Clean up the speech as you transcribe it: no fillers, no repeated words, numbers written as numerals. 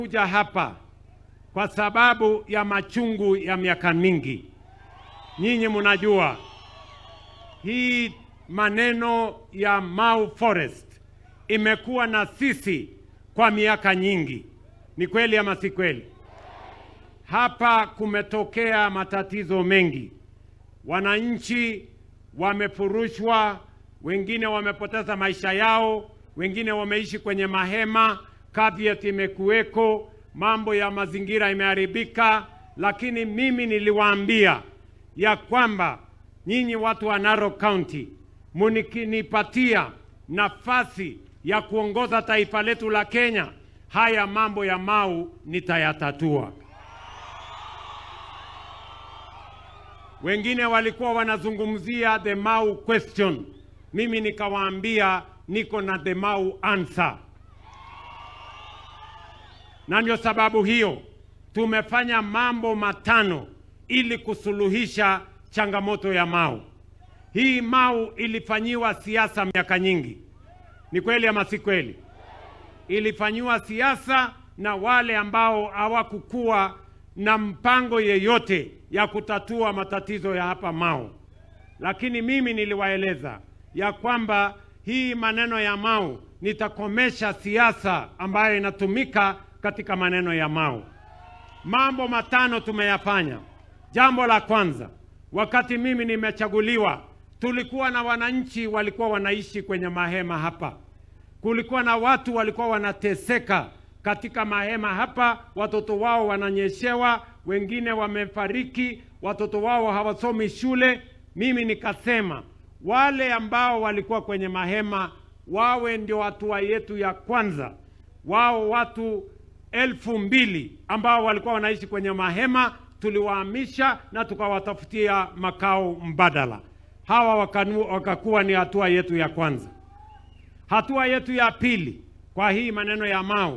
Kuja hapa kwa sababu ya machungu ya miaka mingi. Nyinyi mnajua hii maneno ya Mau Forest imekuwa na sisi kwa miaka nyingi. Ni kweli ama si kweli? Hapa kumetokea matatizo mengi. Wananchi wamefurushwa, wengine wamepoteza maisha yao, wengine wameishi kwenye mahema, caveat imekuweko, mambo ya mazingira imeharibika, lakini mimi niliwaambia ya kwamba nyinyi watu wa Narok County mnikinipatia nafasi ya kuongoza taifa letu la Kenya, haya mambo ya Mau nitayatatua. Wengine walikuwa wanazungumzia the Mau question. Mimi nikawaambia niko na the Mau answer. Na ndio sababu hiyo tumefanya mambo matano ili kusuluhisha changamoto ya Mau. Hii Mau ilifanyiwa siasa miaka nyingi. Ni kweli ama si kweli? Ilifanyiwa siasa na wale ambao hawakukuwa na mpango yeyote ya kutatua matatizo ya hapa Mau. Lakini mimi niliwaeleza ya kwamba hii maneno ya Mau nitakomesha siasa ambayo inatumika katika maneno ya Mau. Mambo matano tumeyafanya. Jambo la kwanza, wakati mimi nimechaguliwa, tulikuwa na wananchi walikuwa wanaishi kwenye mahema hapa. Kulikuwa na watu walikuwa wanateseka katika mahema hapa, watoto wao wananyeshewa, wengine wamefariki, watoto wao hawasomi shule. Mimi nikasema wale ambao walikuwa kwenye mahema wawe ndio hatua yetu ya kwanza. Wao watu 2,000 ambao walikuwa wanaishi kwenye mahema tuliwahamisha na tukawatafutia makao mbadala. Hawa wakakuwa ni hatua yetu ya kwanza. Hatua yetu ya pili kwa hii maneno ya Mau,